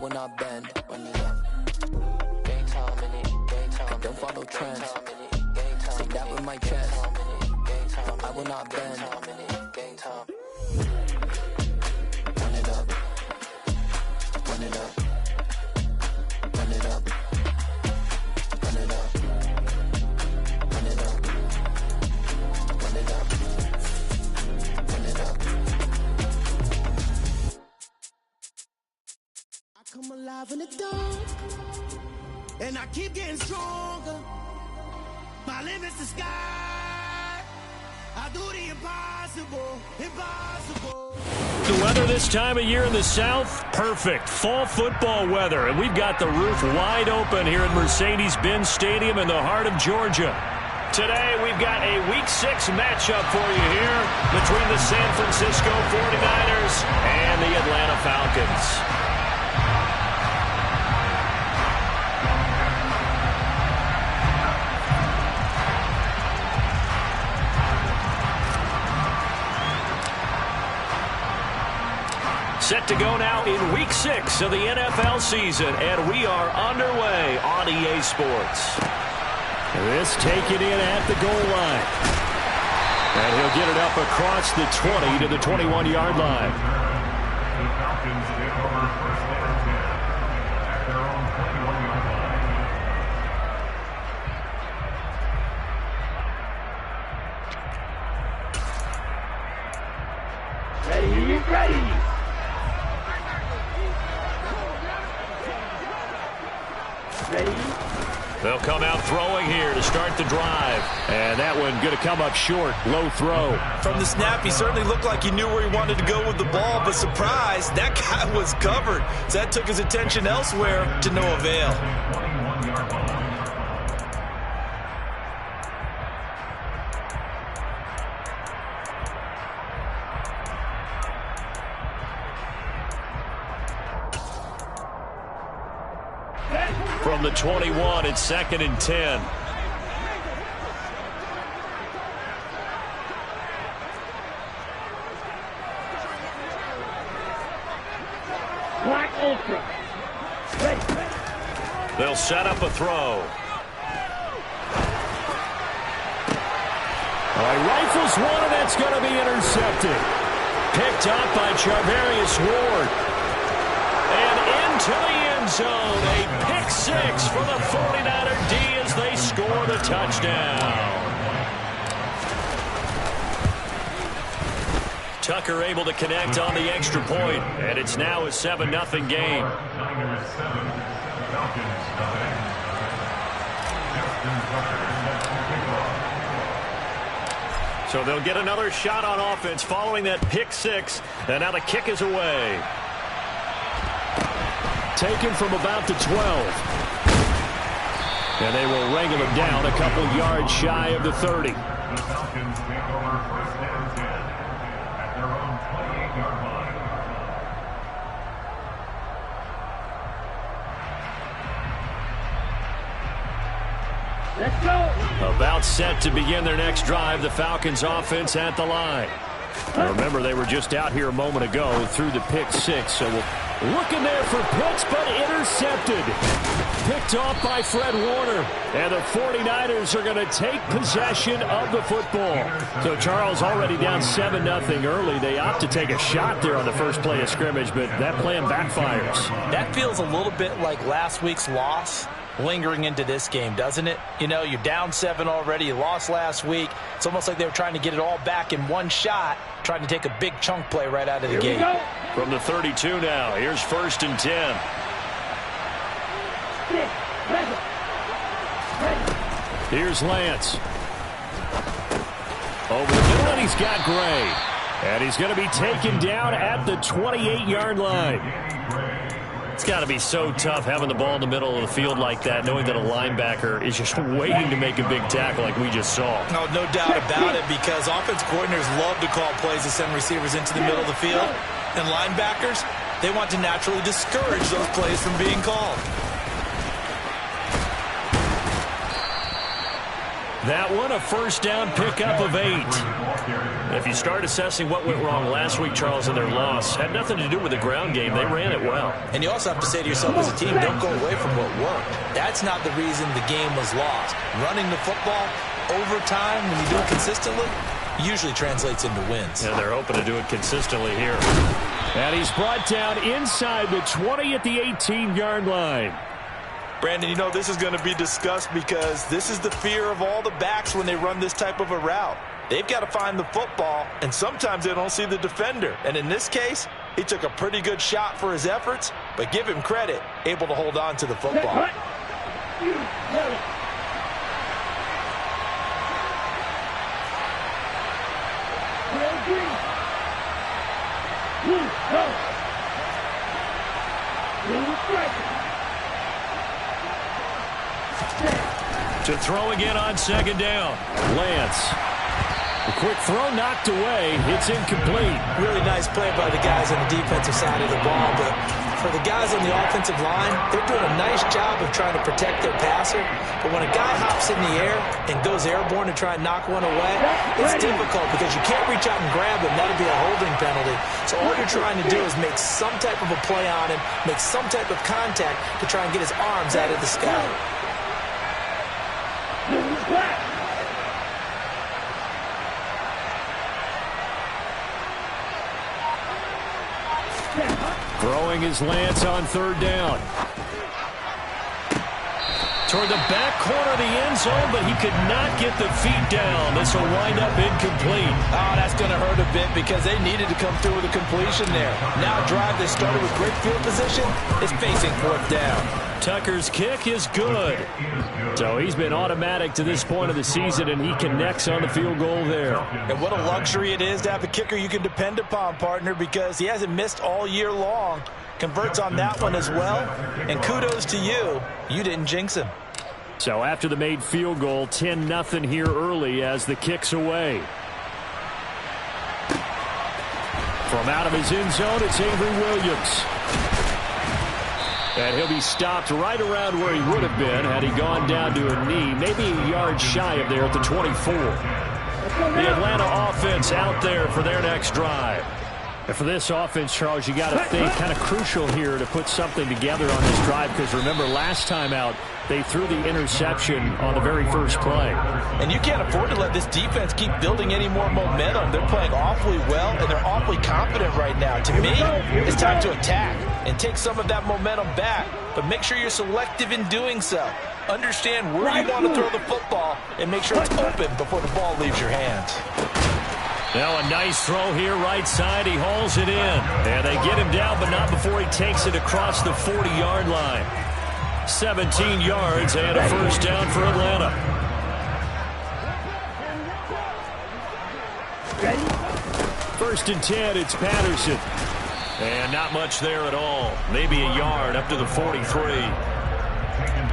will not bend. Run it up. Game time in it. Game time. Don't follow trends. Say that with my chest. I will not bend. Game time. Run it up. Run it up. Run it up. Run it up. Run it up. Run it up. Run it up. I come alive in the dark, and I keep getting stronger. My limit's the sky. I do the impossible, impossible. The weather this time of year in the South, perfect. Fall football weather, and we've got the roof wide open here at Mercedes-Benz Stadium in the heart of Georgia. Today, we've got a Week 6 matchup for you here between the San Francisco 49ers and the Atlanta Falcons. Set to go now in Week 6 of the NFL season, and we are underway on EA Sports. This taken in at the goal line. And he'll get it up across the 20 to the 21-yard line. The Falcons take over first and 10 at their own 21-yard line. Ready. They'll come out throwing here to start the drive. And that one going to come up short. Low throw. From the snap, he certainly looked like he knew where he wanted to go with the ball, but surprise, that guy was covered. So that took his attention elsewhere to no avail. 21-yard line. From the 21, it's 2nd and 10. Black Ultra. Ready. They'll set up a throw. All right, rifles one, and that's going to be intercepted. Picked up by Charvarius Ward. And into the end zone. A pick six for the 49er D as they score the touchdown. Tucker able to connect on the extra point, and it's now a 7-0 game. Niners 7, Falcons 9. Justin Tucker sets the kickoff. So they'll get another shot on offense following that pick six, and now the kick is away. Taken from about the 12. And they will wrangle him down a couple yards shy of the 30. The Falcons take over first and 10 at their own 28-yard line. Let's go. About set to begin their next drive, the Falcons offense at the line. Now remember, they were just out here a moment ago through the pick six, so looking there for Pitts, but intercepted. Picked off by Fred Warner. And the 49ers are going to take possession of the football. So Charles already down 7-0 early. They opt to take a shot there on the first play of scrimmage, but that plan backfires. That feels a little bit like last week's loss lingering into this game, doesn't it? You know, you're down 7 already. You lost last week. It's almost like they were trying to get it all back in one shot, trying to take a big chunk play right out of the gate. From the 32 now, here's 1st and 10. Here's Lance. Over the middle, and he's got Gray. And he's going to be taken down at the 28-yard line. It's got to be so tough having the ball in the middle of the field like that, knowing that a linebacker is just waiting to make a big tackle like we just saw. No doubt about it, because offensive coordinators love to call plays to send receivers into the middle of the field. And linebackers, they want to naturally discourage those plays from being called. That one, a first down pickup of 8. If you start assessing what went wrong last week, Charles, in their loss, had nothing to do with the ground game. They ran it well. And you also have to say to yourself as a team, don't go away from what worked. That's not the reason the game was lost. Running the football over time, when you do it consistently, usually translates into wins. And they're hoping to do it consistently here. And he's brought down inside the 20 at the 18-yard line. Brandon, you know this is going to be discussed because this is the fear of all the backs when they run this type of a route. They've got to find the football, and sometimes they don't see the defender. And in this case, he took a pretty good shot for his efforts, but give him credit, able to hold on to the football. To throw again on second down. Lance. A quick throw knocked away. It's incomplete. Really nice play by the guys on the defensive side of the ball, but for the guys on the offensive line, they're doing a nice job of trying to protect their passer. But when a guy hops in the air and goes airborne to try and knock one away, it's difficult because you can't reach out and grab him. That'll be a holding penalty. So all you're trying to do is make some type of a play on him, make some type of contact to try and get his arms out of the sky. Throwing is Lance on third down. Toward the back corner of the end zone, but he could not get the feet down. This will wind up incomplete. Oh, that's going to hurt a bit because they needed to come through with a completion there. Now a drive that started with great field position is facing fourth down. Tucker's kick is good. So he's been automatic to this point of the season, and he connects on the field goal there. And what a luxury it is to have a kicker you can depend upon, partner, because he hasn't missed all year long. Converts on that one as well. And kudos to you. You didn't jinx him. So after the made field goal, 10-0 here early as the kick's away. From out of his end zone, it's Avery Williams. And he'll be stopped right around where he would have been had he gone down to a knee, maybe a yard shy of there at the 24. The Atlanta offense out there for their next drive. And for this offense, Charles, you got to think kind of crucial here to put something together on this drive because remember last time out, they threw the interception on the very first play. And you can't afford to let this defense keep building any more momentum. They're playing awfully well, and they're awfully confident right now. To me, it's time to attack and take some of that momentum back, but make sure you're selective in doing so. Understand where you want to throw the football and make sure it's open before the ball leaves your hands. Now a nice throw here right side. He hauls it in. And they get him down, but not before he takes it across the 40-yard line. 17 yards and a first down for Atlanta. First and 10, it's Patterson. And not much there at all. Maybe a yard up to the 43.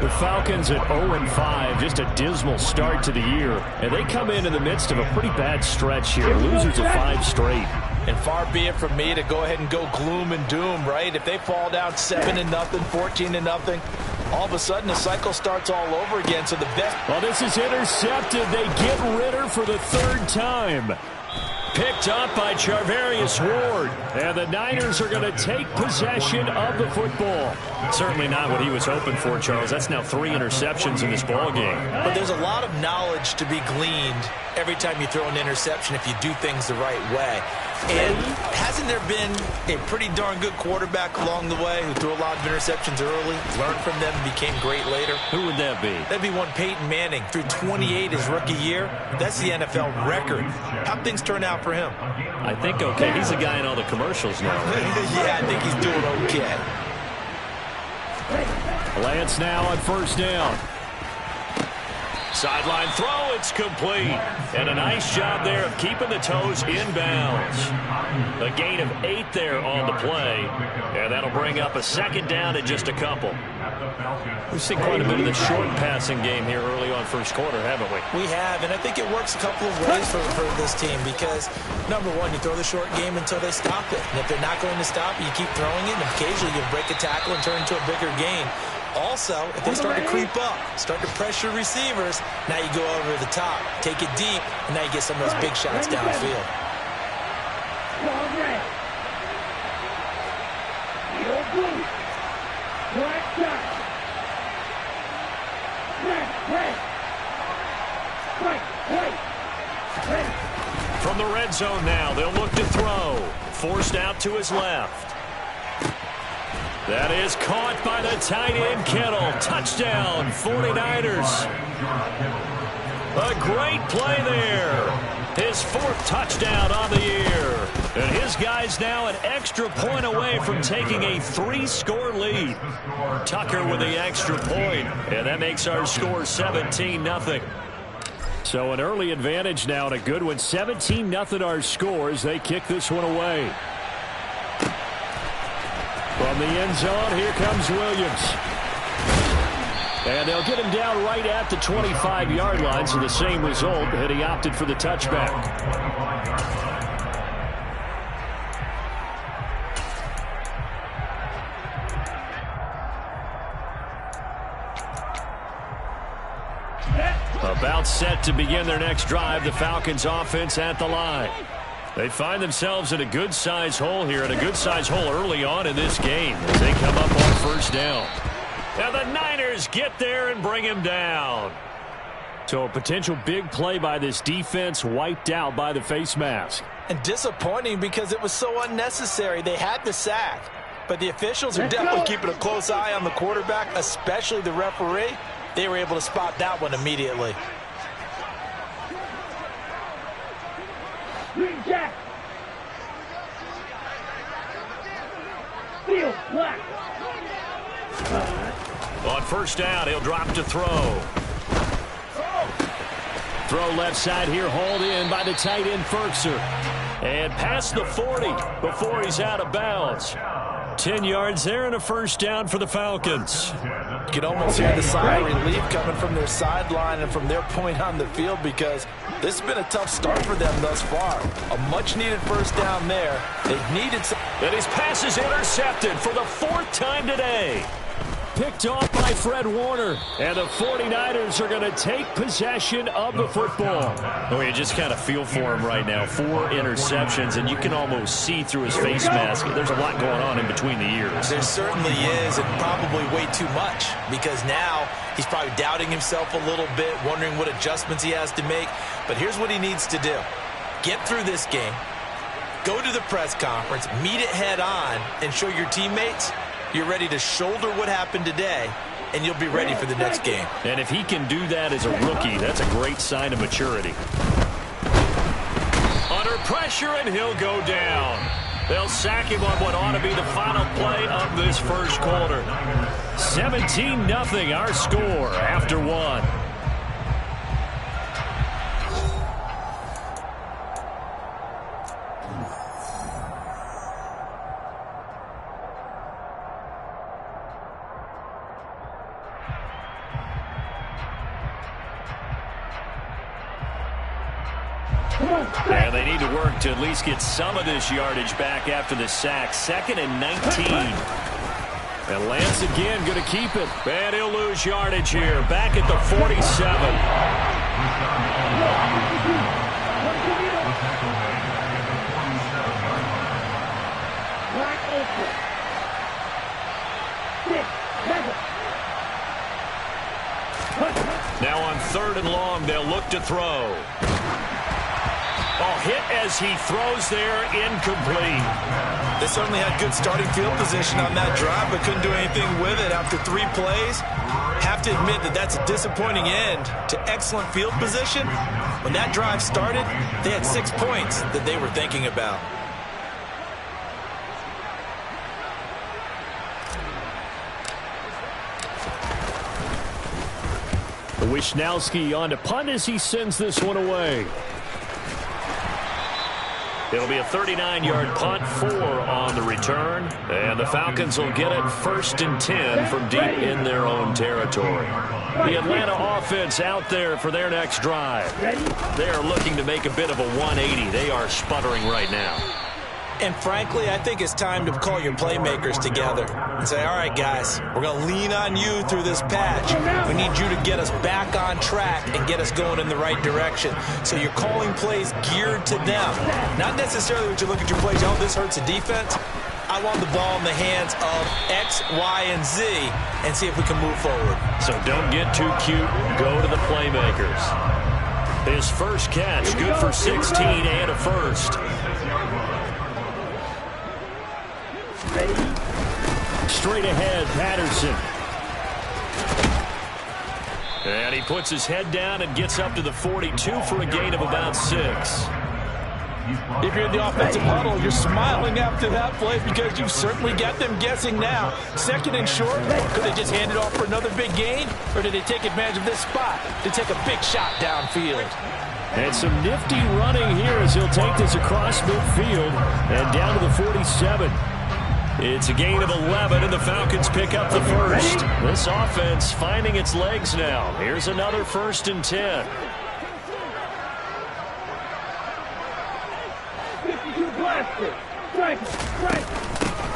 The Falcons at 0-5, just a dismal start to the year. And they come in the midst of a pretty bad stretch here. Losers of 5 straight. And far be it from me to go ahead and go gloom and doom, right? If they fall down 7-0, 14-0, all of a sudden the cycle starts all over again. So the best. Well, this is intercepted. They get Ritter for the third time. Picked up by Charvarius Ward. And the Niners are going to take possession of the football. Certainly not what he was hoping for, Charles. That's now 3 interceptions in this ball game. But there's a lot of knowledge to be gleaned every time you throw an interception if you do things the right way. And hasn't there been a pretty darn good quarterback along the way who threw a lot of interceptions early, learned from them, and became great later? Who would that be? That'd be one Peyton Manning. Threw 28 his rookie year. That's the NFL record. How'd things turn out for him? I think okay. He's a guy in all the commercials now. Yeah, I think he's doing okay. Lance now on first down. Sideline throw, it's complete. And a nice job there of keeping the toes inbounds. A gain of 8 there on the play. And that'll bring up a second down in just a couple. We've seen quite a bit of the short passing game here early on first quarter, haven't we? We have, and I think it works a couple of ways for this team because, number one, you throw the short game until they stop it. And if they're not going to stop it, you keep throwing it, and occasionally you break a tackle and turn into a bigger gain. Also, if they start to creep up, start to pressure receivers, now you go over the top, take it deep, and now you get some of those big shots downfield. From the red zone now, they'll look to throw. Forced out to his left. That is caught by the tight end, Kittle. Touchdown, 49ers. A great play there. His 4th touchdown on the year. And his guy's now an extra point away from taking a 3-score lead. Tucker with the extra point, and that makes our score 17-0. So an early advantage now and a good one. 17-0 our score as they kick this one away. From the end zone, here comes Williams. And they'll get him down right at the 25-yard line, so the same result, and he opted for the touchback. About set to begin their next drive, the Falcons offense at the line. They find themselves in a good-sized hole here, and a good-sized hole early on in this game as they come up on first down. And the Niners get there and bring him down. So a potential big play by this defense wiped out by the face mask. And disappointing because it was so unnecessary. They had the sack. But the officials are definitely keeping a close eye on the quarterback, especially the referee. They were able to spot that one immediately. Green Jack. Field black. On first down, he'll drop to throw. Throw left side here, hauled in by the tight end, Ferkser. And past the 40 before he's out of bounds. 10 yards there and a first down for the Falcons. You can almost hear the sigh of relief coming from their sideline and from their point on the field because this has been a tough start for them thus far. A much-needed first down there. They needed some. And his pass is intercepted for the 4th time today. Picked off by Fred Warner. And the 49ers are going to take possession of the football. Oh, you just kind of feel for him right now. 4 interceptions, and you can almost see through his face mask. There's a lot going on in between the ears. There certainly is, and probably way too much, because now he's probably doubting himself a little bit, wondering what adjustments he has to make. But here's what he needs to do. Get through this game, go to the press conference, meet it head on, and show your teammates you're ready to shoulder what happened today, and you'll be ready for the next game. And if he can do that as a rookie, that's a great sign of maturity. Under pressure, and he'll go down. They'll sack him on what ought to be the final play of this first quarter. 17-0 our score after 1. And they need to work to at least get some of this yardage back after the sack. 2nd and 19. And Lance again going to keep it. And he'll lose yardage here. Back at the 47. Now on 3rd and long, they'll look to throw. Oh, hit as he throws there, incomplete. They certainly had good starting field position on that drive, but couldn't do anything with it after 3 plays. Have to admit that that's a disappointing end to excellent field position. When that drive started, they had 6 points that they were thinking about. Wishnowski on to punt as he sends this one away. It'll be a 39-yard punt, 4 on the return. And the Falcons will get it 1st and 10 from deep in their own territory. The Atlanta offense out there for their next drive. They are looking to make a bit of a 180. They are sputtering right now. And frankly, I think it's time to call your playmakers together and say, all right, guys, we're going to lean on you through this patch. We need you to get us back on track and get us going in the right direction. So you're calling plays geared to them. Not necessarily when you look at your plays, oh, this hurts the defense. I want the ball in the hands of X, Y, and Z and see if we can move forward. So don't get too cute. Go to the playmakers. His first catch, good for 16 and a first. Straight ahead, Patterson. And he puts his head down and gets up to the 42 for a gain of about 6. If you're in the offensive huddle, you're smiling after that play because you've certainly got them guessing now. Second and short, could they just hand it off for another big gain? Or did they take advantage of this spot to take a big shot downfield? And some nifty running here as he'll take this across midfield and down to the 47. It's a gain of 11, and the Falcons pick up the first. This offense finding its legs now. Here's another 1st and 10.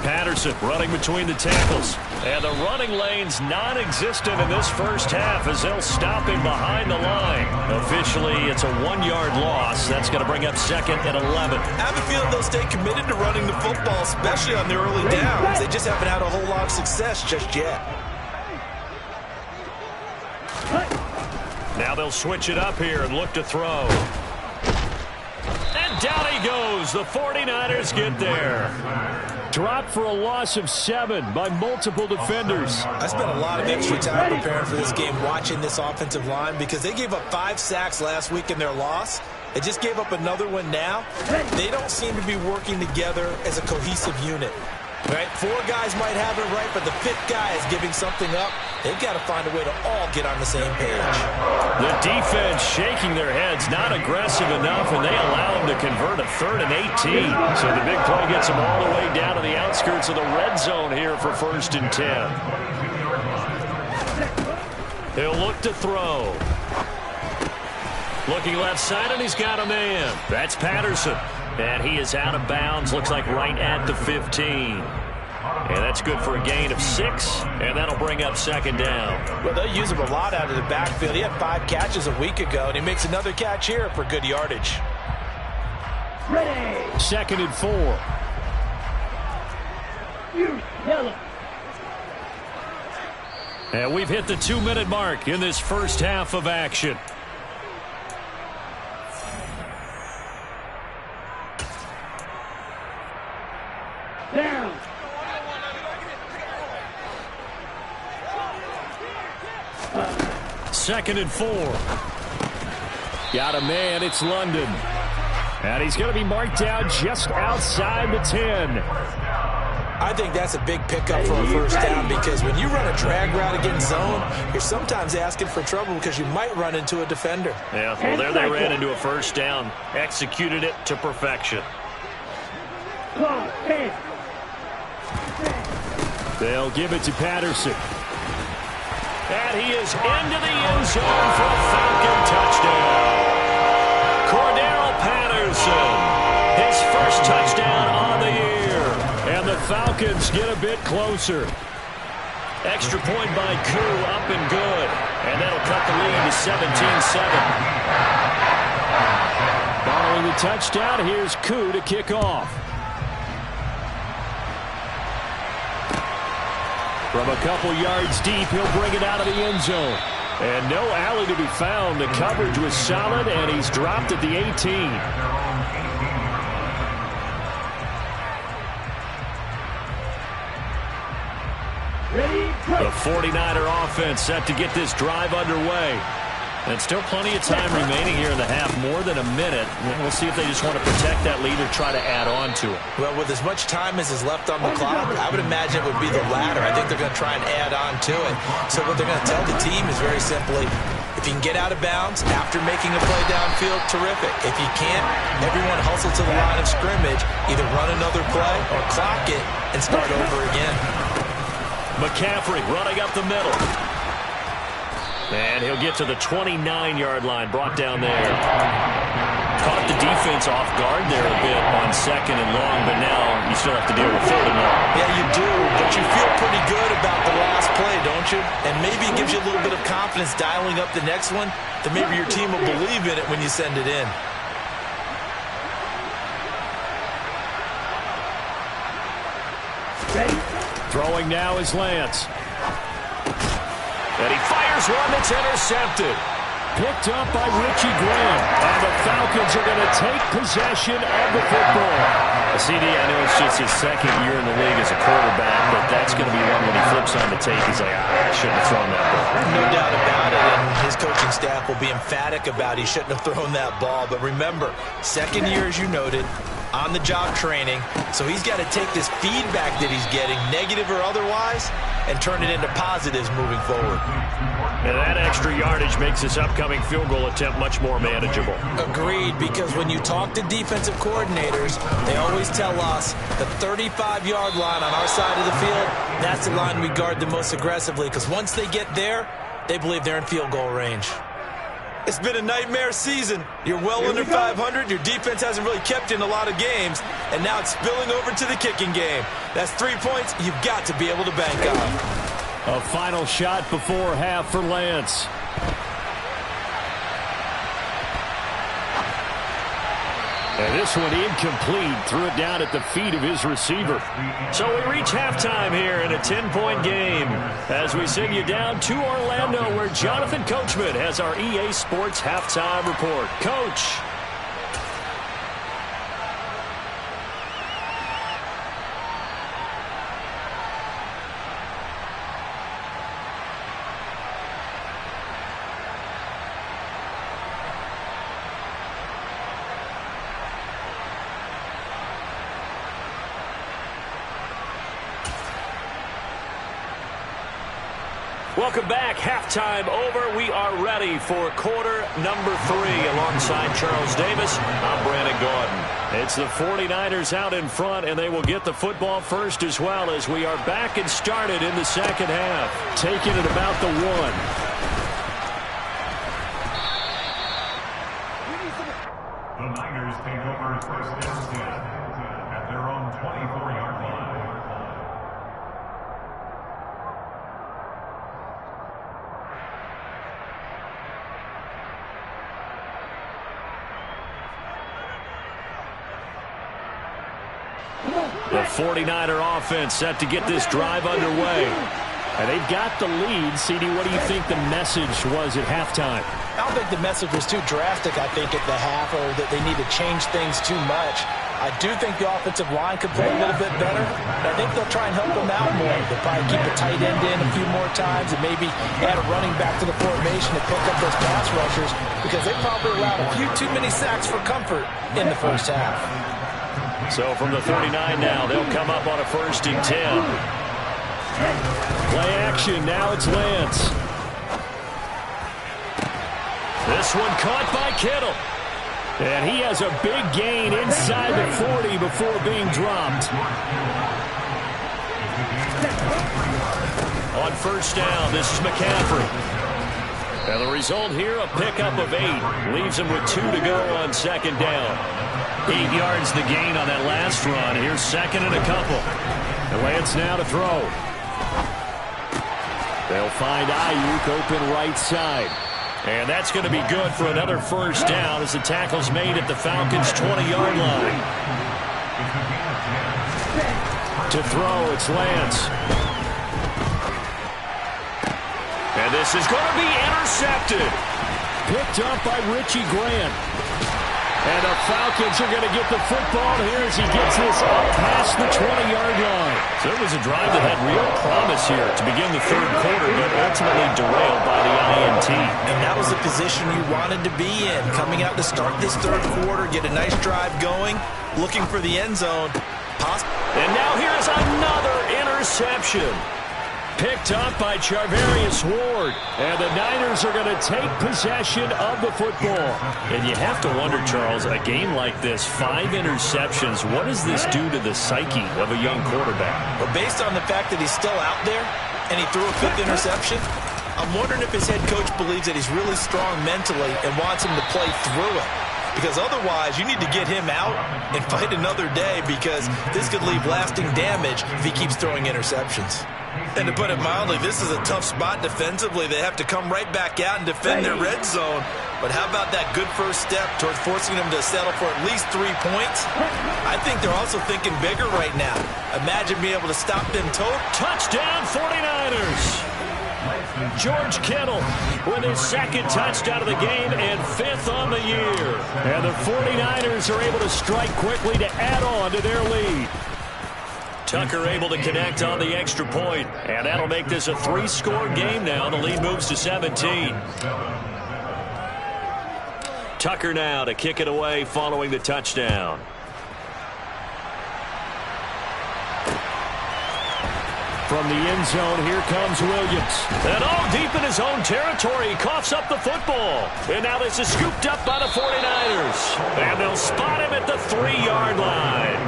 Patterson running between the tackles. And the running lane's non-existent in this first half as they'll stop him behind the line. Officially, it's a 1-yard loss. That's going to bring up 2nd and 11. I have a feeling they'll stay committed to running the football, especially on the early downs. They just haven't had a whole lot of success just yet. Now they'll switch it up here and look to throw. And down he goes. The 49ers get there. Dropped for a loss of 7 by multiple defenders. I spent a lot of extra time preparing for this game watching this offensive line because they gave up 5 sacks last week in their loss. They just gave up another one now. They don't seem to be working together as a cohesive unit. Right? 4 guys might have it right, but the 5th guy is giving something up. They've got to find a way to all get on the same page. The defense shaking their heads, not aggressive enough, and they allow them to convert a 3rd and 18. So the big play gets them all the way down to the outskirts of the red zone here for 1st and 10. He'll look to throw. Looking left side, and he's got a man. That's Patterson. And he is out of bounds, looks like right at the 15. And that's good for a gain of 6, and that'll bring up 2nd down. Well, they'll use him a lot out of the backfield. He had 5 catches a week ago, and he makes another catch here for good yardage. 2nd and 4. And we've hit the 2-minute mark in this first half of action. Down. 2nd and 4. Got a man. It's London. And he's going to be marked down just outside the 10. I think that's a big pickup for a first down because when you run a drag route against zone, you're sometimes asking for trouble because you might run into a defender. Yeah, well, there they ran into a first down. Executed it to perfection. They'll give it to Patterson. And he is into the end zone for a Falcon touchdown. Cordero Patterson, his first touchdown on the year. And the Falcons get a bit closer. Extra point by Koo, up and good. And that'll cut the lead to 17-7. Following the touchdown, here's Koo to kick off. From a couple yards deep, he'll bring it out of the end zone. And no alley to be found. The coverage was solid, and he's dropped at the 18. The 49er offense set to get this drive underway. And still plenty of time remaining here in the half, more than a minute. We'll see if they just want to protect that lead or try to add on to it. Well, with as much time as is left on the clock, I would imagine it would be the latter. I think they're going to try and add on to it. So what they're going to tell the team is very simply, if you can get out of bounds after making a play downfield, terrific. If you can't, everyone hustle to the line of scrimmage, either run another play or clock it and start over again. McCaffrey running up the middle. And he'll get to the 29-yard line, brought down there. Caught the defense off guard there a bit on second and long, but now you still have to deal with third and long. Yeah, you do, but you feel pretty good about the last play, don't you? And maybe it gives you a little bit of confidence dialing up the next one that maybe your team will believe in it when you send it in. Throwing now is Lance. And he fires one that's intercepted. Picked up by Richie Graham. And the Falcons are going to take possession of the football. CD, I know it's just his second year in the league as a quarterback, but that's going to be one when he flips on the tape. He's like, I shouldn't have thrown that ball. No doubt about it, and his coaching staff will be emphatic about he shouldn't have thrown that ball. But remember, second year, as you noted, on-the-job training, so he's got to take this feedback that he's getting, negative or otherwise, and turn it into positives moving forward. And that extra yardage makes this upcoming field goal attempt much more manageable. Agreed, because when you talk to defensive coordinators, they always tell us the 35-yard line on our side of the field, that's the line we guard the most aggressively, because once they get there, they believe they're in field goal range. It's been a nightmare season. You're well under 500. Your defense hasn't really kept you in a lot of games, and now it's spilling over to the kicking game. That's 3 points you've got to be able to bank on. A final shot before half for Lance. And this one incomplete. Threw it down at the feet of his receiver. So we reach halftime here in a 10-point game as we send you down to Orlando, where Jonathan Coachman has our EA Sports halftime report. Coach. Welcome back. Halftime over. We are ready for quarter number 3. Alongside Charles Davis, I'm Brandon Gaudin. It's the 49ers out in front, and they will get the football first as well as we are back and started in the second half. Taking it about the 1. The Niners take over first down 10 at their own 24-yard line. The 49er offense set to get this drive underway. And they've got the lead. CD, what do you think the message was at halftime? I don't think the message was too drastic, I think, at the half, or that they need to change things too much. I do think the offensive line could play a little bit better, but I think they'll try and help them out more. They'll probably keep a tight end in a few more times and maybe add a running back to the formation to pick up those pass rushers, because they probably allowed a few too many sacks for comfort in the first half. So from the 39 now, they'll come up on a 1st and 10. Play action, now it's Lance. This one caught by Kittle. And he has a big gain inside the 40 before being dropped. On 1st down, this is McCaffrey. And the result here, a pickup of 8. Leaves him with 2 to go on 2nd down. 8 yards the gain on that last run. Here's 2nd and a couple. And Lance now to throw. They'll find Ayuk open right side. And that's going to be good for another 1st down as the tackle's made at the Falcons' 20-yard line. To throw, it's Lance. And this is going to be intercepted. Picked up by Richie Graham. And the Falcons are going to get the football here as he gets this up past the 20-yard line. So it was a drive that had real promise here to begin the 3rd quarter, but ultimately derailed by the INT. And that was the position you wanted to be in, coming out to start this 3rd quarter, get a nice drive going, looking for the end zone. And now here's another interception. Picked up by Charvarius Ward. And the Niners are going to take possession of the football. And you have to wonder, Charles, a game like this, 5 interceptions, what does this do to the psyche of a young quarterback? Well, based on the fact that he's still out there and he threw a 5th interception, I'm wondering if his head coach believes that he's really strong mentally and wants him to play through it. because otherwise you need to get him out and fight another day, because this could leave lasting damage if he keeps throwing interceptions. And to put it mildly, this is a tough spot defensively. They have to come right back out and defend their red zone. But how about that good first step towards forcing them to settle for at least 3 points? I think they're also thinking bigger right now. Imagine being able to stop them total. Touchdown 49ers. George Kittle with his second touchdown of the game and 5th on the year. And the 49ers are able to strike quickly to add on to their lead. Tucker able to connect on the extra point, and that'll make this a 3-score game now. The lead moves to 17. Tucker now to kick it away following the touchdown. From the end zone, here comes Williams. And all deep in his own territory, he coughs up the football. And now this is scooped up by the 49ers. And they'll spot him at the 3-yard line.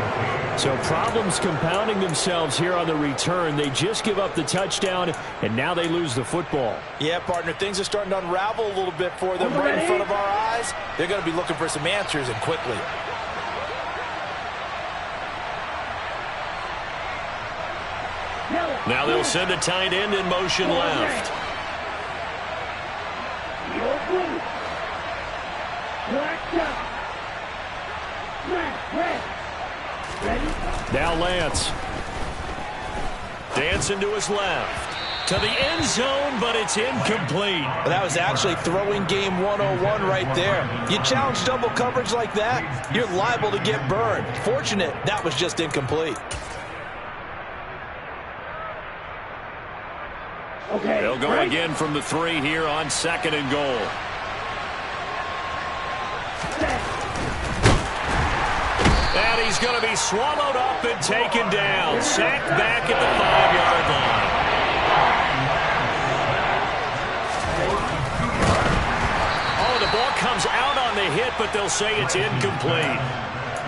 So problems compounding themselves here on the return. They just give up the touchdown, and now they lose the football. Yeah, partner, things are starting to unravel a little bit for them right in front of our eyes. They're going to be looking for some answers, and quickly. Now they'll send a tight end in motion left. Now Lance. Dancing to his left. To the end zone, but it's incomplete. Well, that was actually throwing game 101 right there. You challenge double coverage like that, you're liable to get burned. Fortunate, that was just incomplete. Okay. They'll go again from the 3 here on 2nd and goal. And he's going to be swallowed up and taken down. Sacked back at the 5-yard line. Oh, the ball comes out on the hit, but they'll say it's incomplete.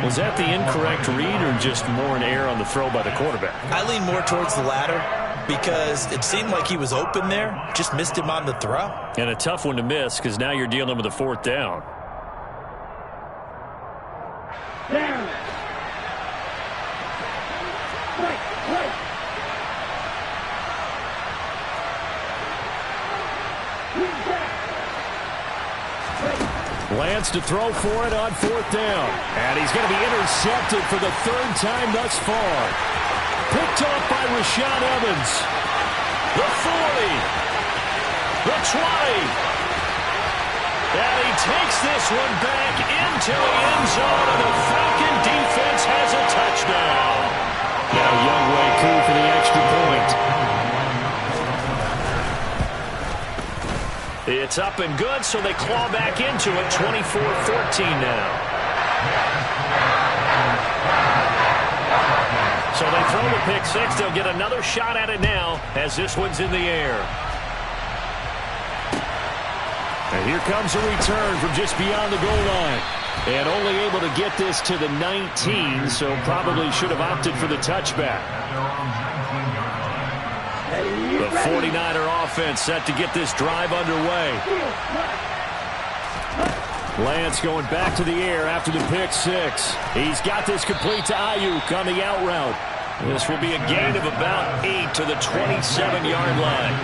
Was that the incorrect read or just more an error on the throw by the quarterback? I lean more towards the latter, because it seemed like he was open there, just missed him on the throw. And a tough one to miss, because now you're dealing with a 4th down. Down. Lance to throw for it on 4th down. And he's going to be intercepted for the 3rd time thus far. Picked off by Rashaan Evans. The 40. The 20. And he takes this one back into the end zone, and the Falcon defense has a touchdown. Now Younghoe Koo for the extra point. It's up and good, so they claw back into it, 24-14 now. So they throw the pick 6. They'll get another shot at it now as this one's in the air. And here comes a return from just beyond the goal line. And only able to get this to the 19, so probably should have opted for the touchback. The 49er offense set to get this drive underway. Lance going back to the air after the pick 6. He's got this complete to Ayuk on the out route. This will be a gain of about 8 to the 27-yard line.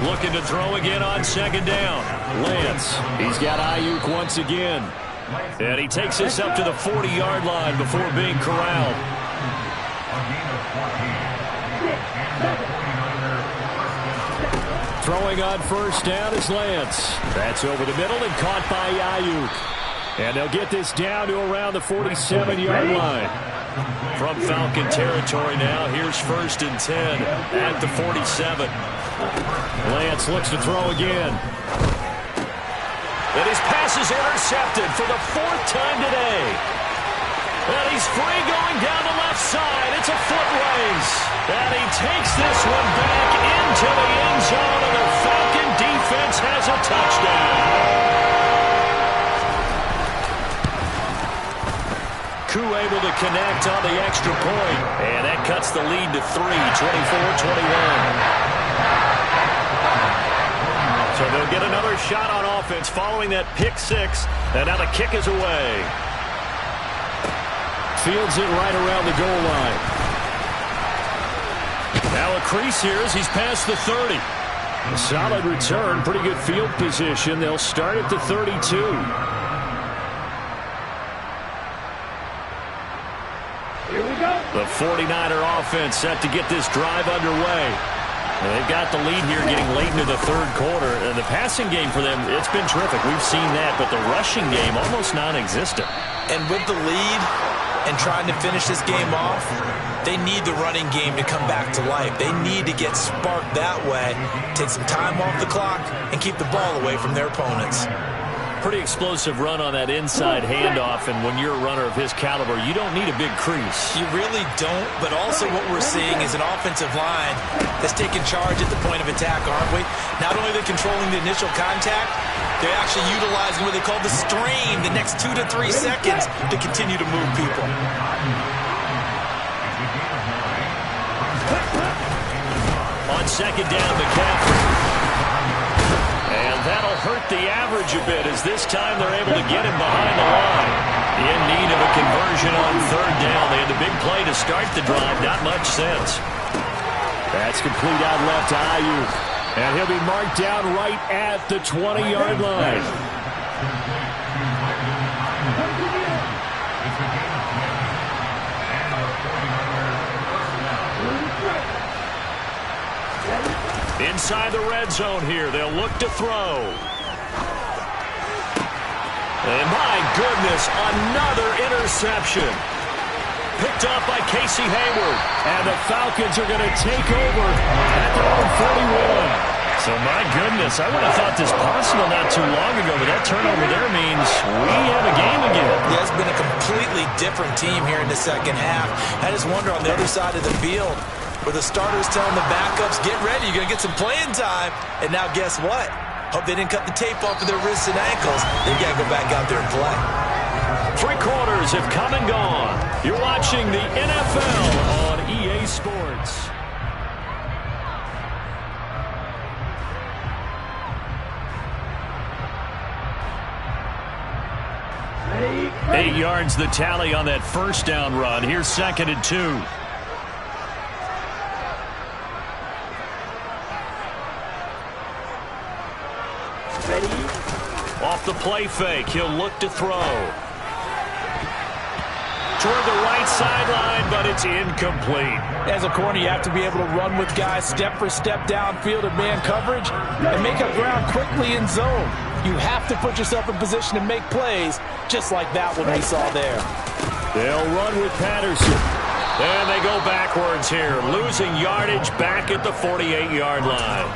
Looking to throw again on 2nd down. Lance, he's got Ayuk once again. And he takes this up to the 40-yard line before being corralled. Throwing on 1st down is Lance. That's over the middle and caught by Ayuk. And they'll get this down to around the 47-yard line. From Falcon territory now, here's 1st and 10 at the 47. Lance looks to throw again. And his pass is intercepted for the 4th time today. And he's free going down the left side. It's a foot race. And he takes this one back into the end zone, and the Falcon defense has a touchdown. Koo able to connect on the extra point. And that cuts the lead to 3, 24-21. So they'll get another shot on offense following that pick six. And now the kick is away. Fields it right around the goal line. Now a crease here as he's past the 30. A solid return, pretty good field position. They'll start at the 32. Here we go. The 49er offense set to get this drive underway. And they've got the lead here getting late into the third quarter. And the passing game for them, it's been terrific. We've seen that, but the rushing game almost non-existent. And with the lead and trying to finish this game off, they need the running game to come back to life. They need to get sparked that way, take some time off the clock, and keep the ball away from their opponents. Pretty explosive run on that inside handoff, and when you're a runner of his caliber, you don't need a big crease. You really don't, but also what we're seeing is an offensive line that's taking charge at the point of attack, aren't we? Not only are they controlling the initial contact, they're actually utilizing what they call the strain, the next 2 to 3 seconds, to continue to move people. On second down, McCaffrey. And that'll hurt the average a bit as this time they're able to get him behind the line. In need of a conversion on third down. They had the big play to start the drive. Not much sense. That's complete out left to Ayuk. And he'll be marked down right at the 20-yard line. Inside the red zone here. They'll look to throw. And my goodness, another interception. Picked off by Casey Hayward. And the Falcons are going to take over at their own 41. So my goodness, I would have thought this possible not too long ago, but that turnover there means we have a game again. Yeah, it's been a completely different team here in the second half. I just wonder on the other side of the field, where the starters telling the backups, get ready, you're going to get some playing time. And now guess what? Hope they didn't cut the tape off of their wrists and ankles. They've got to go back out there and play. 3 quarters have come and gone. You're watching the NFL on EA Sports. 8 yards the tally on that first down run. Here's 2nd and 2. Off the play fake, he'll look to throw. Toward the right sideline, but it's incomplete. As a corner, you have to be able to run with guys step for step downfield in man coverage and make up ground quickly in zone. You have to put yourself in position to make plays, just like that one we saw there. They'll run with Patterson. And they go backwards here, losing yardage back at the 48-yard line.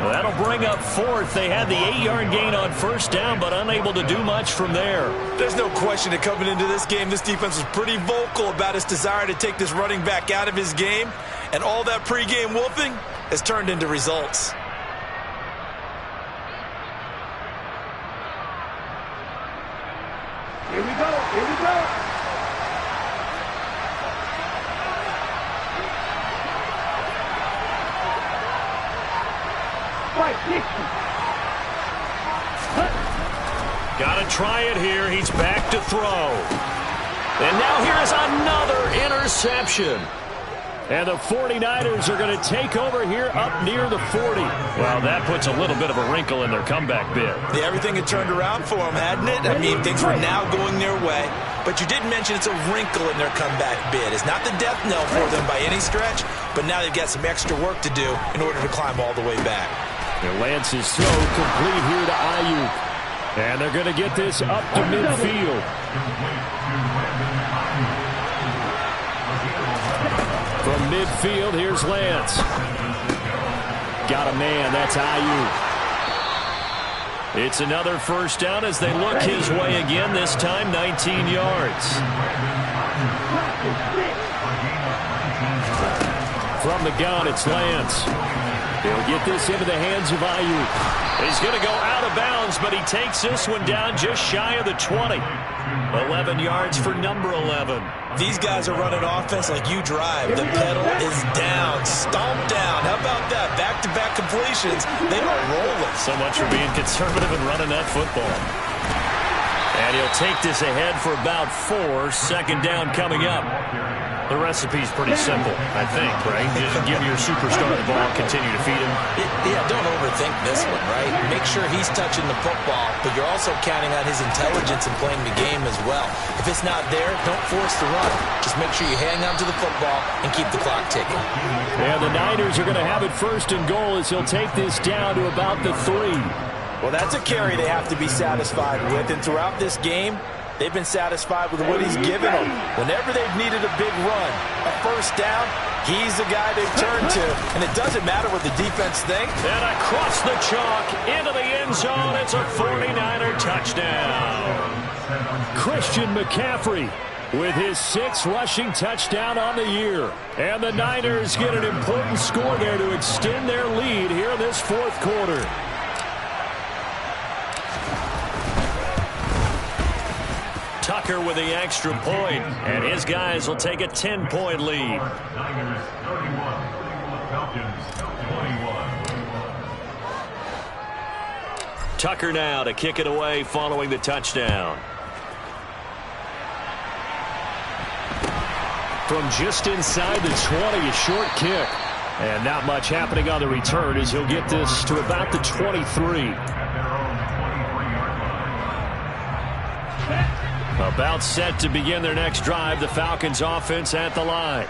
Well, that'll bring up 4th. They had the 8-yard gain on first down, but unable to do much from there. There's no question that coming into this game, this defense was pretty vocal about its desire to take this running back out of his game. And all that pregame wolfing has turned into results. Here we go. Here we go. Got to try it here. He's back to throw. And now here's another interception. And the 49ers are going to take over here up near the 40. Well, that puts a little bit of a wrinkle in their comeback bid. Yeah, everything had turned around for them, hadn't it? I mean, things were now going their way. But you did mention it's a wrinkle in their comeback bid. It's not the death knell for them by any stretch, but now they've got some extra work to do in order to climb all the way back. And Lance's throw complete here to Ayuk. And they're going to get this up to midfield. From midfield, here's Lance. Got a man, that's Ayuk. It's another first down as they look his way again, this time 19 yards. From the gun, it's Lance. He'll get this into the hands of Ayuk. He's going to go out of bounds, but he takes this one down just shy of the 20. 11 yards for number 11. These guys are running offense like you drive. The pedal is down, stomped down. How about that? Back-to-back completion. congratulations. They are rolling. So much for being conservative and running that football. And he'll take this ahead for about 4. Second down coming up. The recipe's pretty simple, I think, right? Just give your superstar the ball, continue to feed him. Yeah, don't overthink this one, right? Make sure he's touching the football, but you're also counting on his intelligence in playing the game as well. If it's not there, don't force the run. Just make sure you hang on to the football and keep the clock ticking. And the Niners are going to have it first and goal as he'll take this down to about the 3. Well, that's a carry they have to be satisfied with, and throughout this game, they've been satisfied with what he's given them. Whenever they've needed a big run, a first down, he's the guy they've turned to. And it doesn't matter what the defense thinks. And across the chalk, into the end zone, it's a 49er touchdown. Christian McCaffrey with his 6th rushing touchdown on the year. And the Niners get an important score there to extend their lead here in this 4th quarter. Tucker with the extra point, and his guys will take a 10-point lead. Niners 31, Falcons 21. Tucker now to kick it away following the touchdown. From just inside the 20, a short kick. And not much happening on the return as he'll get this to about the 23. About set to begin their next drive, the Falcons offense at the line.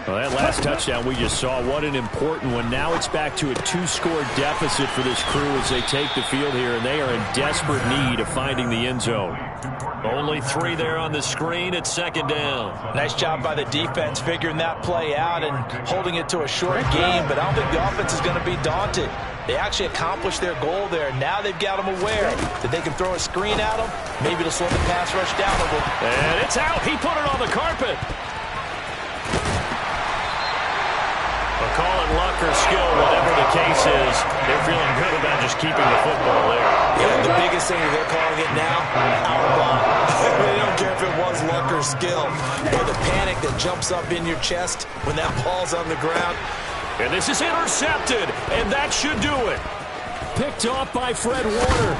Well, that last touchdown we just saw, what an important one. Now it's back to a 2-score deficit for this crew as they take the field here, and they are in desperate need of finding the end zone. Only 3 there on the screen at second down. Nice job by the defense figuring that play out and holding it to a short game, but I don't think the offense is going to be daunted. They actually accomplished their goal there. Now they've got them aware that they can throw a screen at them. Maybe to slow the pass rush down a little. And it's out. He put it on the carpet. A call it luck or skill, whatever the case is, they're feeling good about just keeping the football there. Yeah, the biggest thing they're calling it now, our ball. They don't care if it was luck or skill. Or the panic that jumps up in your chest when that ball's on the ground. And this is intercepted, and that should do it. Picked off by Fred Warner.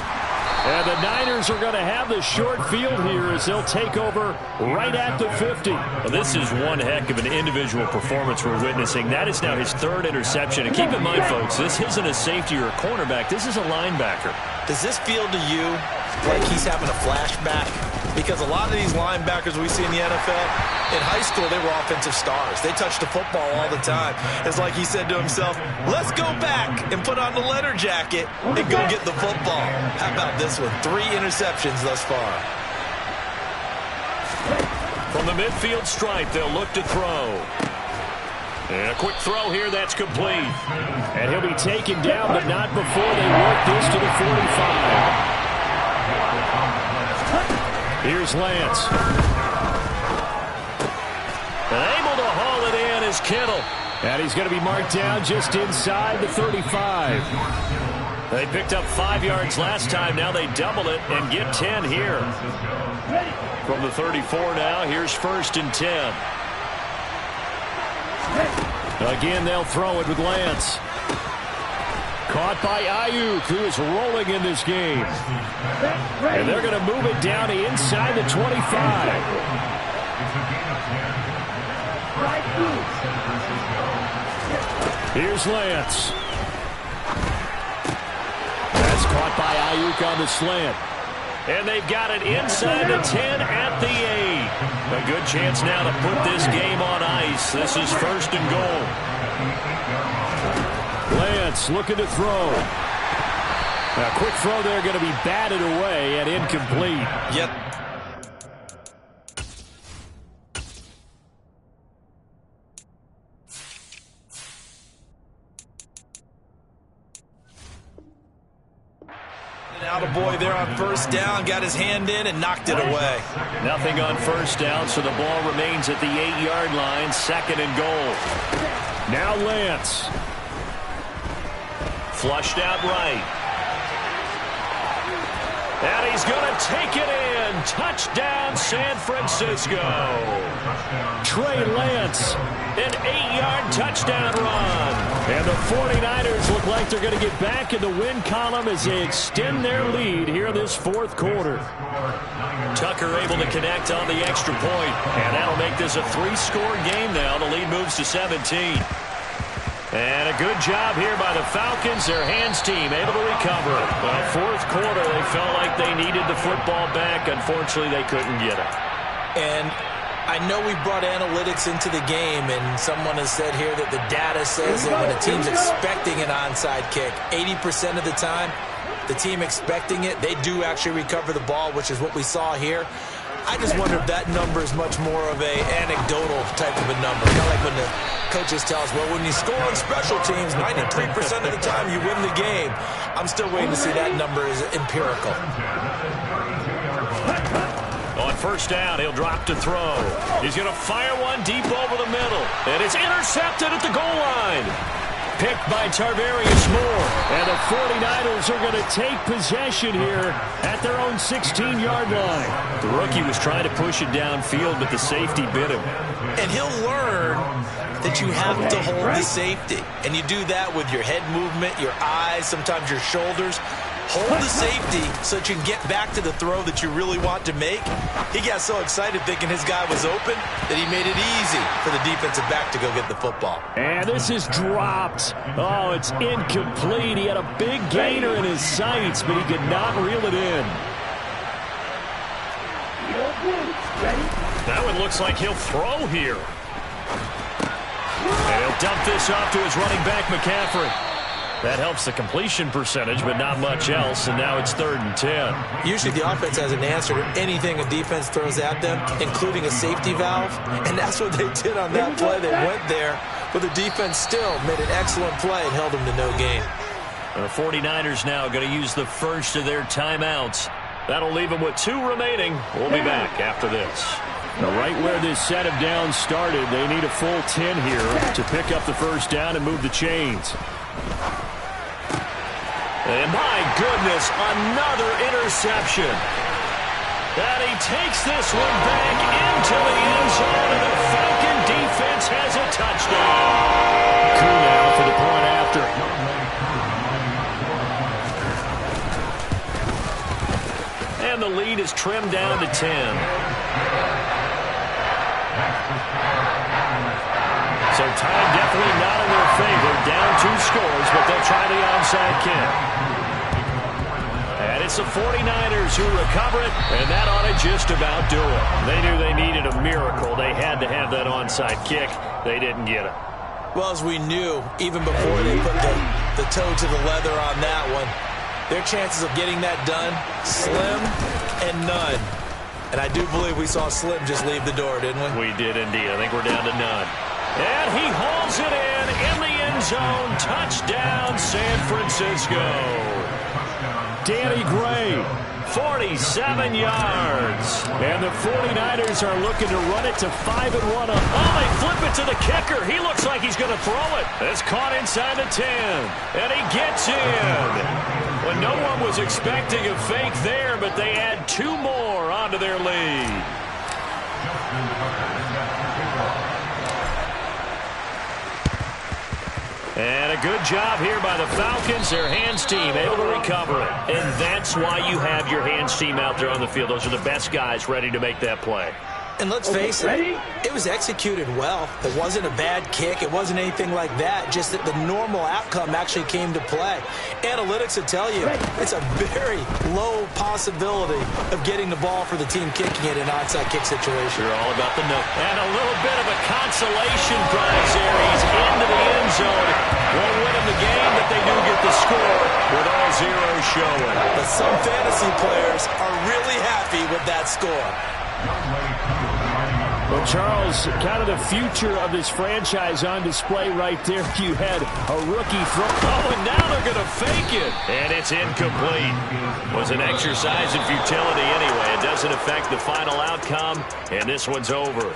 And the Niners are going to have the short field here as they'll take over right at the 50. Well, this is one heck of an individual performance we're witnessing. That is now his 3rd interception. And keep in mind, folks, this isn't a safety or a cornerback. This is a linebacker. Does this feel to you like he's having a flashback? Because a lot of these linebackers we see in the NFL, in high school, they were offensive stars. They touched the football all the time. It's like he said to himself, let's go back and put on the leather jacket and go get the football. How about this one? 3 interceptions thus far. From the midfield stripe, they'll look to throw. And a quick throw here, that's complete. And he'll be taken down, but not before they work this to the 45. Here's Lance. And able to haul it in is Kittle. And he's going to be marked down just inside the 35. They picked up 5 yards last time. Now they double it and get 10 here. From the 34 now, here's 1st and 10. Again, they'll throw it with Lance. Caught by Ayuk, who is rolling in this game. And they're going to move it down to inside the 25. Here's Lance. That's caught by Ayuk on the slant. And they've got it inside the 10 at the 8. A good chance now to put this game on ice. This is 1st and goal. Lance looking to throw. A quick throw there, going to be batted away and incomplete. Yep. Boy there on 1st down, got his hand in and knocked it away. Nothing on 1st down, so the ball remains at the 8-yard line, 2nd and goal. Now Lance. Flushed out right. And he's going to take it in. Touchdown, San Francisco. Trey Lance, an 8-yard touchdown run. And the 49ers look like they're going to get back in the win column as they extend their lead here this fourth quarter. Tucker able to connect on the extra point, and that'll make this a 3-score game now. The lead moves to 17. And a good job here by the Falcons. Their hands team able to recover. Well, fourth quarter, they felt like they needed the football back. Unfortunately, they couldn't get it. And I know we brought analytics into the game, and someone has said here that the data says that when a team's expecting an onside kick, 80% of the time, the team expecting it, they do actually recover the ball, which is what we saw here. I just wonder if that number is much more of a anecdotal type of a number. Kind of like when the coaches tell us, well, when you score on special teams, 93% of the time you win the game. I'm still waiting to see that number is empirical. On first down, he'll drop to throw. He's going to fire one deep over the middle. And it's intercepted at the goal line. Picked by Tarvarius Moore. And the 49ers are going to take possession here at their own 16-yard line. The rookie was trying to push it downfield, but the safety bit him. And he'll learn that you have to hold the safety. And you do that with your head movement, your eyes, sometimes your shoulders. Hold the safety so that you can get back to the throw that you really want to make. He got so excited thinking his guy was open that he made it easy for the defensive back to go get the football. And this is dropped. Oh, it's incomplete. He had a big gainer in his sights, but he could not reel it in. That one looks like he'll throw here. And he'll dump this off to his running back, McCaffrey. That helps the completion percentage, but not much else, and now it's 3rd and 10. Usually the offense has an answer to anything a defense throws at them, including a safety valve, and that's what they did on that play. They went there, but the defense still made an excellent play and held them to no gain. The 49ers now going to use the first of their timeouts. That'll leave them with 2 remaining. We'll be back after this. Now, right where this set of downs started, they need a full 10 here to pick up the first down and move the chains. And my goodness, another interception. And he takes this one back into the end zone, and the Falcon defense has a touchdown. Coup now for the point after. And the lead is trimmed down to 10. So time definitely not in their favor. Down 2 scores, but they'll try the onside kick. And it's the 49ers who recover it, and that ought to just about do it. They knew they needed a miracle. They had to have that onside kick. They didn't get it. Well, as we knew, even before they put the toe to the leather on that one, their chances of getting that done, slim and none. And I do believe we saw Slim just leave the door, didn't we? We did indeed. I think we're down to none. And he hauls it in the end zone. Touchdown, San Francisco. Danny Gray, 47 yards. And the 49ers are looking to run it to 5-1. Oh, they flip it to the kicker. He looks like he's going to throw it. It's caught inside the 10. And he gets in. Well, no one was expecting a fake there, but they add 2 more onto their lead. And a good job here by the Falcons. Their hands team able to recover it. And that's why you have your hands team out there on the field. Those are the best guys ready to make that play. And let's face it, it was executed well. It wasn't a bad kick. It wasn't anything like that. Just that the normal outcome actually came to play. Analytics will tell you it's a very low possibility of getting the ball for the team kicking it in an onside kick situation. You're all about the note. And a little bit of a consolation prize there. He's into the end zone. Won't win him the game, but they do get the score with all zeros showing. But some fantasy players are really happy with that score. Well, Charles, kind of the future of this franchise on display right there. You had a rookie throw. Oh, and now they're going to fake it. And it's incomplete. Was an exercise in futility anyway. It doesn't affect the final outcome, and this one's over.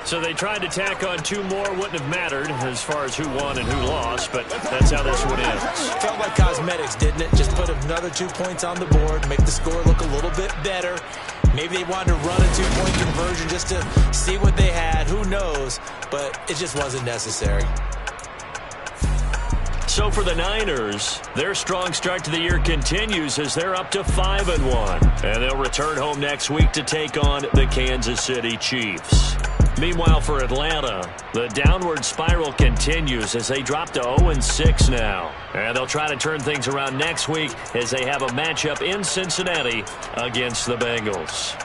So they tried to tack on 2 more. Wouldn't have mattered as far as who won and who lost, but that's how this one ends. Felt like cosmetics, didn't it? Just put another 2 points on the board, make the score look a little bit better. Maybe they wanted to run a 2-point conversion just to see what they had. Who knows? But it just wasn't necessary. So for the Niners, their strong start to the year continues as they're up to 5-1. And they'll return home next week to take on the Kansas City Chiefs. Meanwhile, for Atlanta, the downward spiral continues as they drop to 0-6 now. And they'll try to turn things around next week as they have a matchup in Cincinnati against the Bengals.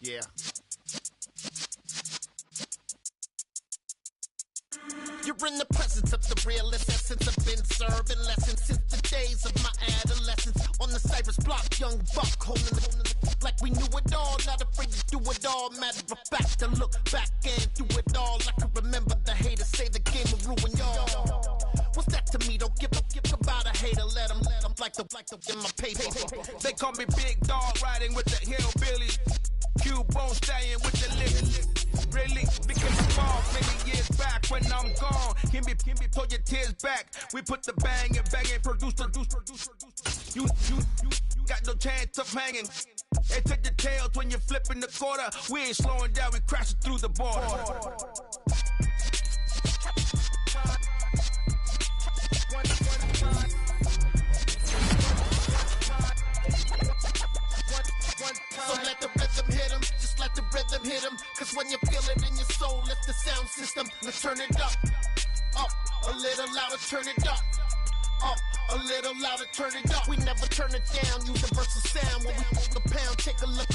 Yeah. You're in the presence of the realest essence. I've been serving lessons since the days of my adolescence. On the Cypress block, young buck holding the like we knew it all. Not afraid to do it all. Matter of fact, to look back and do it all. I can remember the haters say the game will ruin y'all. What's that to me? Don't give about a hater. Let them like the in my paper. They call me Big Dog, riding with the hillbillies. Q-Bone staying with the living. Really? Because you fall many years back when I'm gone. Can be pull your tears back. We put the bang and produce. You got no chance of hanging. They take your tails when you're flipping the quarter. We ain't slowing down, we crashing through the border. So let the rhythm hit him, just let the rhythm hit him. Cause when you feel it in your soul, lift the sound system. Let's turn it up, a little louder, turn it up, a little louder, turn it up. We never turn it down, universal sound. When we hold the pound, take a look